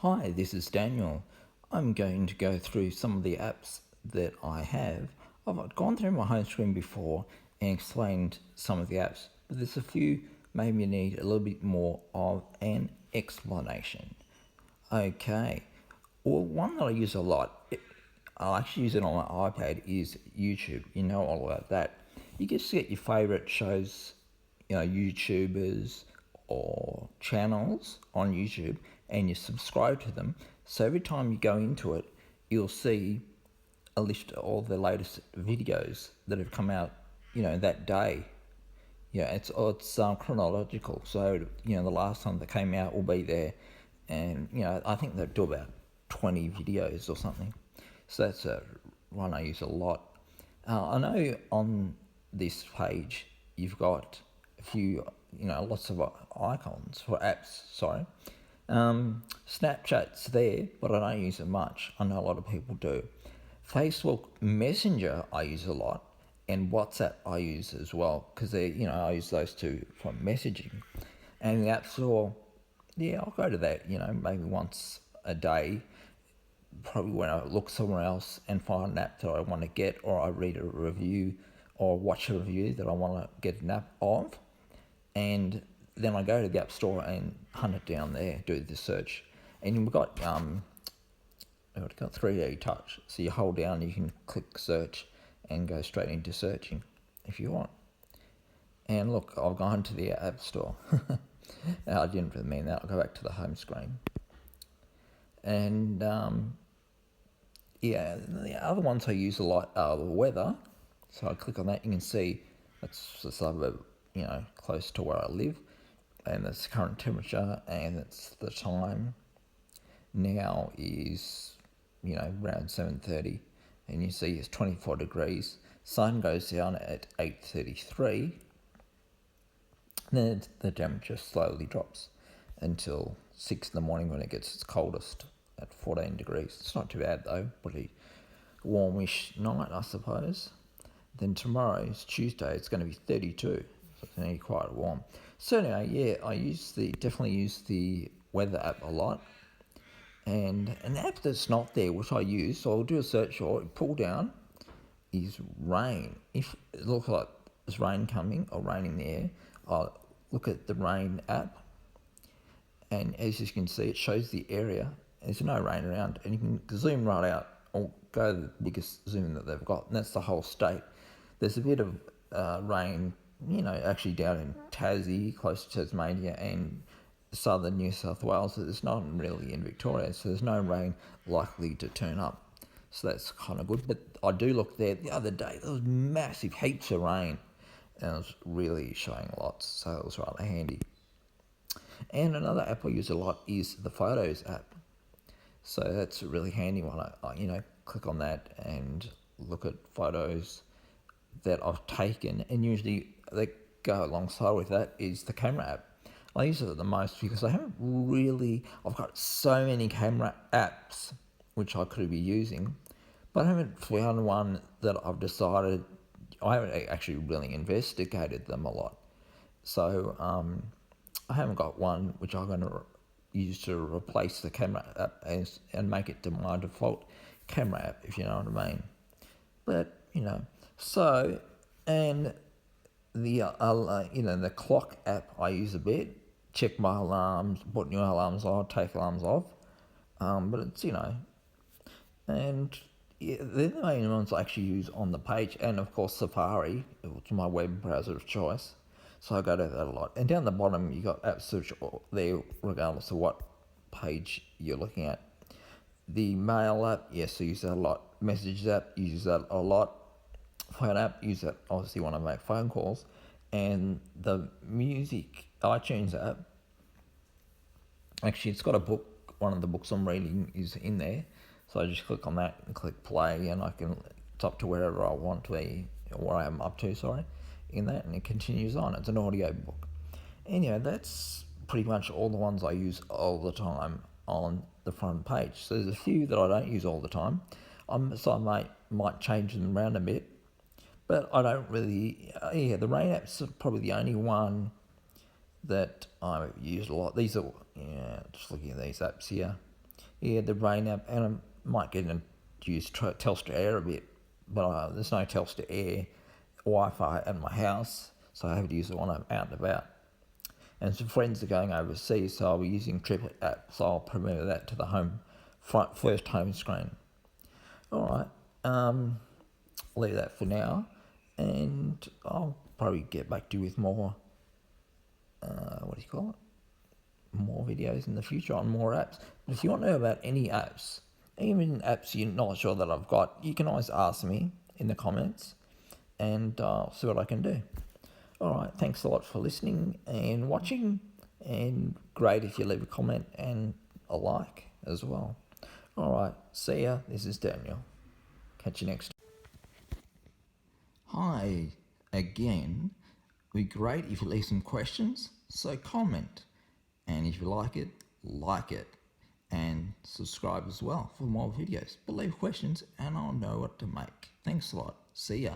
Hi, this is Daniel. I'm going to go through some of the apps that I have. I've gone through my home screen before and explained some of the apps, but there's a few maybe you need a little bit more of an explanation. Okay, well, one that I use a lot, I actually use it on my iPad, is YouTube. You know all about that. You just get your favourite shows, YouTubers or channels on YouTube, and you subscribe to them. So every time you go into it, you'll see a list of all the latest videos that have come out, that day. Yeah, it's chronological. So the last time that came out will be there, and I think they do about 20 videos or something. So that's one I use a lot. I know on this page you've got a few, lots of icons for apps. Sorry, Snapchat's there, but I don't use it much. I know a lot of people do. Facebook Messenger I use a lot, and WhatsApp I use as well because I use those two for messaging. And the App Store, yeah, I'll go to that. Maybe once a day. Probably when I look somewhere else and find an app that I want to get, or I read a review, or watch a review that I want to get an app of, and then I go to the App Store and hunt it down there, do the search, and we've got 3D touch, so you hold down, you can click search and go straight into searching if you want. And look, I've gone to the App Store. I didn't really mean that. I'll go back to the home screen. And the other ones I use a lot are the weather. So I click on that, you can see that's the suburb, close to where I live, and that's the current temperature, and it's the time now is around 7:30, and you see it's 24 degrees. Sun goes down at 8:33. Then the temperature slowly drops until 6 in the morning when it gets its coldest at 14 degrees. It's not too bad though, pretty warmish night, I suppose. Then tomorrow is Tuesday, it's going to be 32, so it's going to be quite warm. So anyway, yeah, I definitely use the weather app a lot. And an app that's not there, which I use, so I'll do a search or pull down, is rain. If it looks like there's rain coming or rain in the air, I'll look at the rain app, and as you can see, it shows the area. There's no rain around, and you can zoom right out or go to the biggest zoom that they've got, and that's the whole state. There's a bit of rain, actually down in Tassie, close to Tasmania, and southern New South Wales. There's not really in Victoria, so there's no rain likely to turn up. So that's kind of good. But I do look there the other day, there was massive heaps of rain, and it was really showing lots, so it was rather handy. And another app I use a lot is the Photos app. So that's a really handy one. I click on that and look at photos that I've taken, and usually they go alongside with that is the camera app. I use it the most because I've got so many camera apps which I could be using, but I haven't found one that I've decided. I haven't actually really investigated them a lot. So I haven't got one which I'm going to use to replace the camera app and make it to my default camera app, if you know what I mean. But, so, and the clock app I use a bit, check my alarms, put new alarms on, take alarms off. But it's, and yeah, they're the main ones I actually use on the page. And of course, Safari, which is my web browser of choice. So I go to that a lot. And down the bottom, you got app search there, regardless of what page you're looking at. The mail app, yes, I use that a lot. Messages app, use that a lot. Phone app, use that obviously when I make phone calls. And the music iTunes app, actually, it's got a book. One of the books I'm reading is in there. So I just click on that and click play, and it's up to wherever I want to be, or where I'm up to, in that, and it continues on. It's an audio book. Anyway, that's pretty much all the ones I use all the time on the front page. So there's a few that I don't use all the time. So I might change them around a bit, but I don't really. The rain app's probably the only one that I use a lot. These are just looking at these apps here. Yeah, the Rain app, and I might get to use Telstra Air a bit, but there's no Telstra Air Wi-Fi at my house, so I have to use it when I'm out and about. And some friends are going overseas, so I'll be using Trip app, so I'll promote that to the first home screen. All right, leave that for now, and I'll probably get back to you with more, more videos in the future on more apps. But if you want to know about any apps, even apps you're not sure that I've got, you can always ask me in the comments, and I'll see what I can do. All right, thanks a lot for listening and watching, and great if you leave a comment and a like as well. All right, see ya. This is Daniel. Catch you next time. Hi again. It'd be great if you leave some questions, so comment. And if you like it, and subscribe as well for more videos. But leave questions and I'll know what to make. Thanks a lot. See ya.